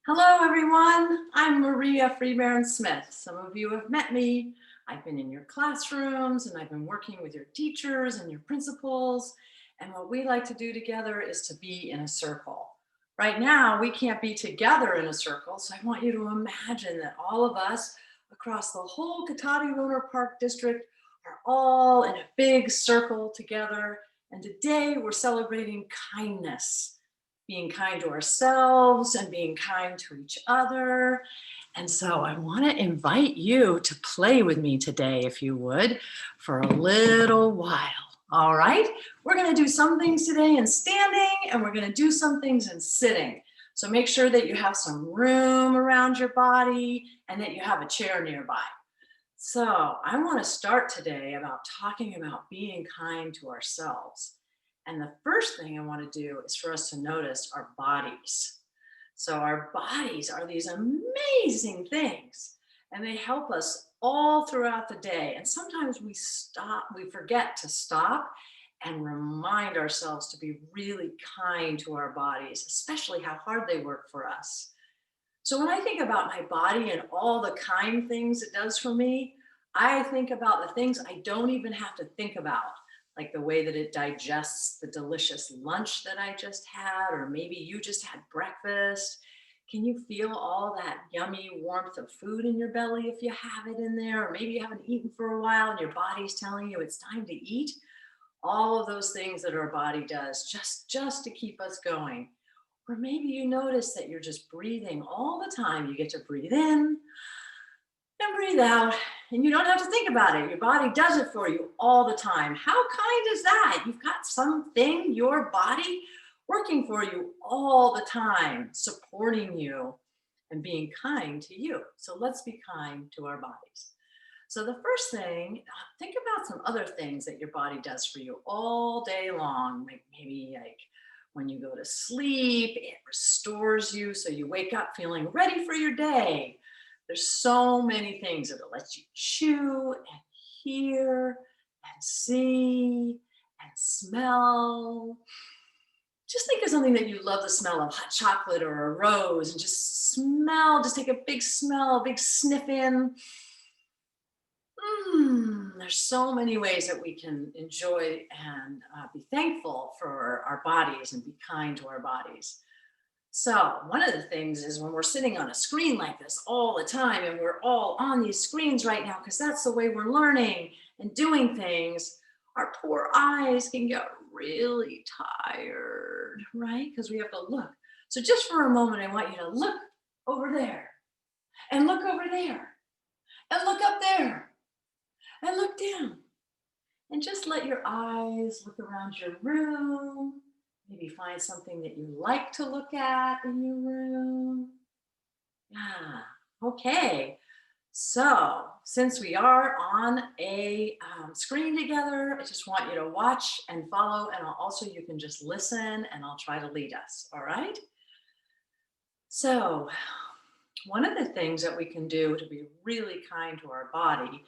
Hello, everyone. I'm Maria Freebairn-Smith. Some of you have met me. I've been in your classrooms and I've been working with your teachers and your principals. And what we like to do together is to be in a circle. Right now, we can't be together in a circle, so I want you to imagine that all of us across the whole Cotati-Rohnert Park district are all in a big circle together. And today we're celebrating kindness, being kind to ourselves and being kind to each other. And so I want to invite you to play with me today, if you would, for a little while. All right, we're going to do some things today in standing and we're going to do some things in sitting. So make sure that you have some room around your body and that you have a chair nearby. So I want to start today about talking about being kind to ourselves. And the first thing I want to do is for us to notice our bodies. So our bodies are these amazing things and they help us all throughout the day. And sometimes we forget to stop and remind ourselves to be really kind to our bodies, especially how hard they work for us. So when I think about my body and all the kind things it does for me, I think about the things I don't even have to think about, like the way that it digests the delicious lunch that I just had, or maybe you just had breakfast. Can you feel all that yummy warmth of food in your belly if you have it in there? Or maybe you haven't eaten for a while and your body's telling you it's time to eat. All of those things that our body does just to keep us going. Or maybe you notice that you're just breathing all the time. You get to breathe in and breathe out, and you don't have to think about it. Your body does it for you all the time. How kind is that? You've got something, your body, working for you all the time, supporting you and being kind to you. So let's be kind to our bodies. So the first thing, think about some other things that your body does for you all day long. Like maybe like when you go to sleep, it restores you so you wake up feeling ready for your day. There's so many things that it lets you chew and hear and see and smell. Just think of something that you love the smell of, hot chocolate or a rose, and just smell, just take a big smell, a big sniff in. There's so many ways that we can enjoy and be thankful for our bodies and be kind to our bodies. So one of the things is when we're sitting on a screen like this all the time, and we're all on these screens right now because that's the way we're learning and doing things, our poor eyes can get really tired, right? Because we have to look. So just for a moment, I want you to look over there and look over there and look up there and look down. And just let your eyes look around your room. Maybe find something that you like to look at in your room. Yeah, okay. So since we are on a screen together, I just want you to watch and follow, and also you can just listen and I'll try to lead us, all right? So one of the things that we can do to be really kind to our body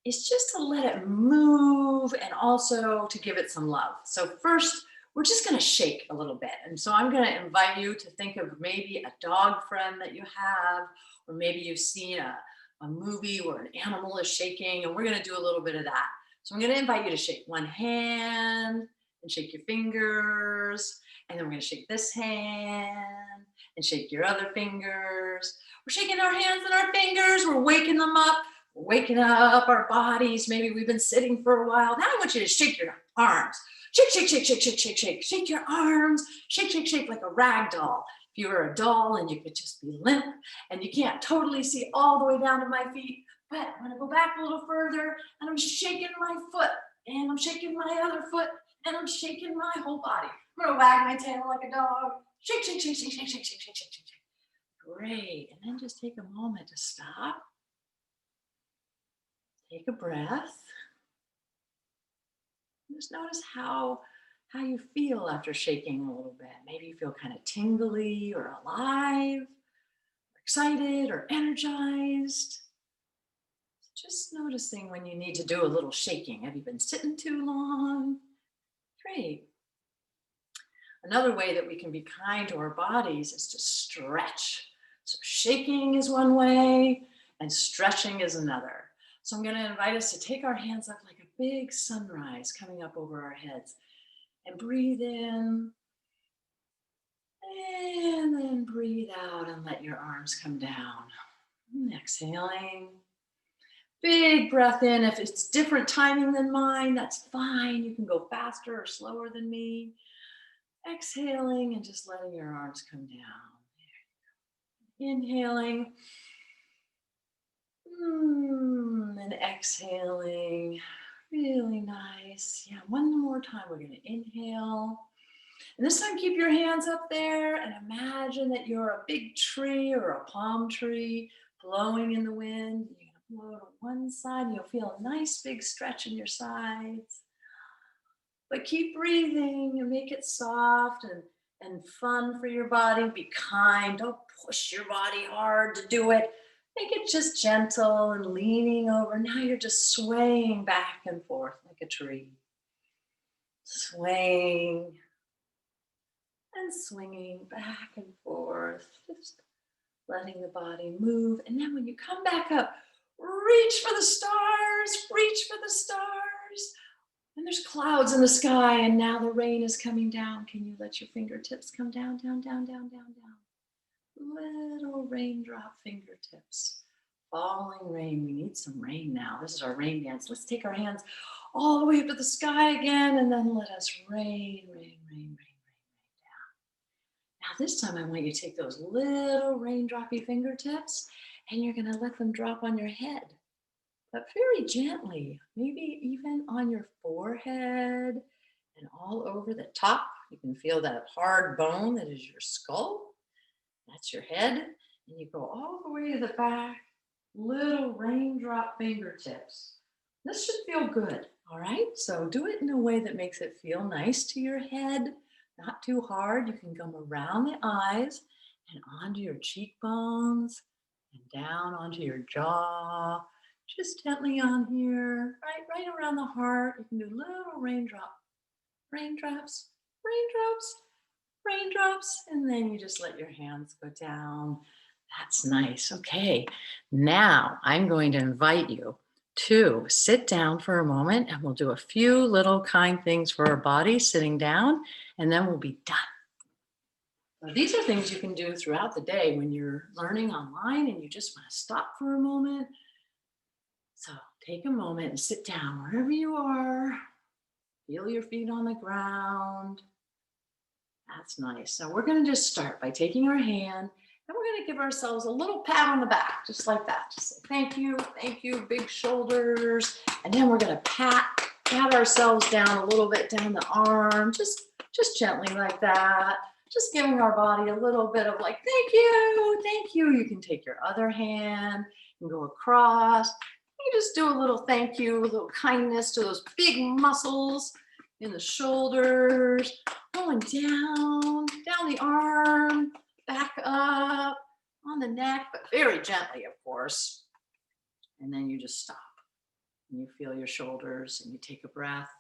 is just to let it move and also to give it some love. So first, we're just going to shake a little bit. And so I'm going to invite you to think of maybe a dog friend that you have, or maybe you've seen a movie where an animal is shaking, and we're going to do a little bit of that. So I'm going to invite you to shake one hand and shake your fingers. And then we're going to shake this hand and shake your other fingers. We're shaking our hands and our fingers. We're waking them up. Waking up our bodies. Maybe we've been sitting for a while. Now I want you to shake your arms. Shake, shake, shake, shake, shake, shake, shake. Shake your arms. Shake, shake, shake like a rag doll. If you were a doll and you could just be limp and you can't totally see all the way down to my feet, but I'm going to go back a little further and I'm shaking my foot and I'm shaking my other foot and I'm shaking my whole body. I'm going to wag my tail like a dog. Shake, shake, shake, shake, shake, shake, shake, shake, shake, shake. Great. And then just take a moment to stop. Take a breath. Just notice how you feel after shaking a little bit. Maybe you feel kind of tingly or alive, or excited or energized. Just noticing when you need to do a little shaking. Have you been sitting too long? Great. Another way that we can be kind to our bodies is to stretch. So shaking is one way and stretching is another. So I'm going to invite us to take our hands up like a big sunrise coming up over our heads and breathe in and then breathe out and let your arms come down. And exhaling. Big breath in. If it's different timing than mine, that's fine. You can go faster or slower than me. Exhaling and just letting your arms come down. Inhaling. And exhaling. Really nice. Yeah, one more time. We're going to inhale. And this time, keep your hands up there and imagine that you're a big tree or a palm tree blowing in the wind. You're going to blow to one side and you'll feel a nice big stretch in your sides. But keep breathing and make it soft and fun for your body. Be kind. Don't push your body hard to do it. Make it just gentle and leaning over. Now you're just swaying back and forth like a tree. Swaying and swinging back and forth. Just letting the body move. And then when you come back up, reach for the stars. Reach for the stars. And there's clouds in the sky, and now the rain is coming down. Can you let your fingertips come down, down, down, down, down, down? Little raindrop fingertips. Falling rain. We need some rain now. This is our rain dance. Let's take our hands all the way up to the sky again, and then let us rain, rain, rain, rain, rain down. Now this time I want you to take those little raindroppy fingertips, and you're going to let them drop on your head. But very gently, maybe even on your forehead and all over the top. You can feel that hard bone that is your skull. That's your head. And you go all the way to the back, little raindrop fingertips. This should feel good, all right? So do it in a way that makes it feel nice to your head, not too hard. You can come around the eyes and onto your cheekbones and down onto your jaw. Just gently on here, right around the heart. You can do little raindrops, raindrops, raindrops, and then you just let your hands go down. That's nice. Okay, now I'm going to invite you to sit down for a moment and we'll do a few little kind things for our body sitting down, and then we'll be done. Now, these are things you can do throughout the day when you're learning online and you just want to stop for a moment. So take a moment and sit down wherever you are. Feel your feet on the ground. That's nice. So we're going to just start by taking our hand and we're going to give ourselves a little pat on the back, just like that. Just say thank you, big shoulders. And then we're going to pat ourselves down a little bit down the arm, just gently like that. Just giving our body a little bit of like, thank you. You can take your other hand and go across. You just do a little thank you, a little kindness to those big muscles in the shoulders, going down the arm, back up, on the neck, but very gently, of course. And then you just stop. And you feel your shoulders and you take a breath.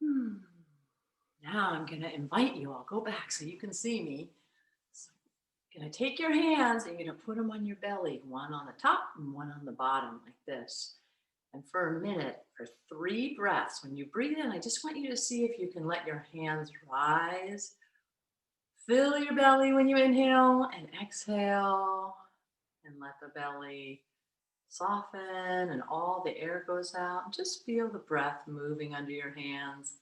Now I'm going to invite you. I'll go back so you can see me. Going to take your hands and you're going to put them on your belly, one on the top and one on the bottom like this. And for a minute, for 3 breaths, when you breathe in, I just want you to see if you can let your hands rise. Fill your belly when you inhale and exhale, and let the belly soften and all the air goes out. Just feel the breath moving under your hands.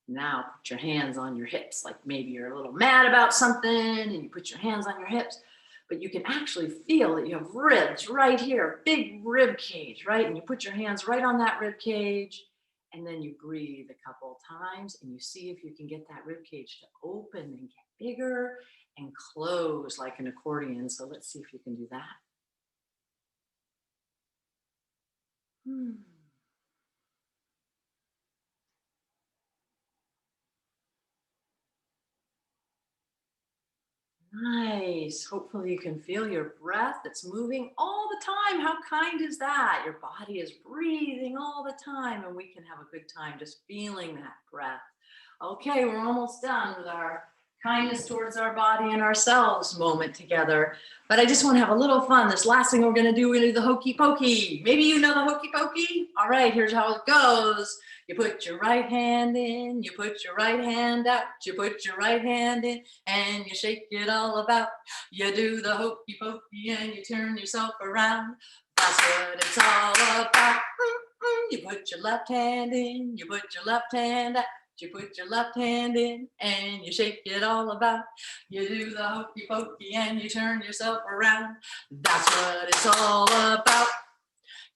Now put your hands on your hips, like maybe you're a little mad about something and you put your hands on your hips, but you can actually feel that you have ribs right here, big rib cage, right? And you put your hands right on that rib cage and then you breathe a couple times and you see if you can get that rib cage to open and get bigger and close like an accordion. So let's see if you can do that. Nice. Nice. Hopefully you can feel your breath that's moving all the time. How kind is that? Your body is breathing all the time, and we can have a good time just feeling that breath. Okay, we're almost done with our kindness towards our body and ourselves moment together. But I just want to have a little fun. This last thing we're going to do, we're going to do the hokey pokey. Maybe you know the hokey pokey. All right, here's how it goes. You put your right hand in, you put your right hand out, you put your right hand in, and you shake it all about. You do the hokey pokey and you turn yourself around. That's what it's all about. You put your left hand in, you put your left hand out, you put your left hand in, and you shake it all about. You do the hokey pokey and you turn yourself around. That's what it's all about.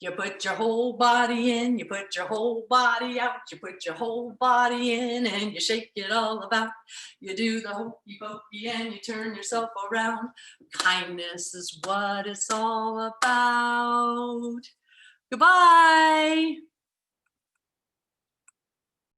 You put your whole body in, you put your whole body out, you put your whole body in, and you shake it all about. You do the hokey pokey and you turn yourself around. Kindness is what it's all about. Goodbye.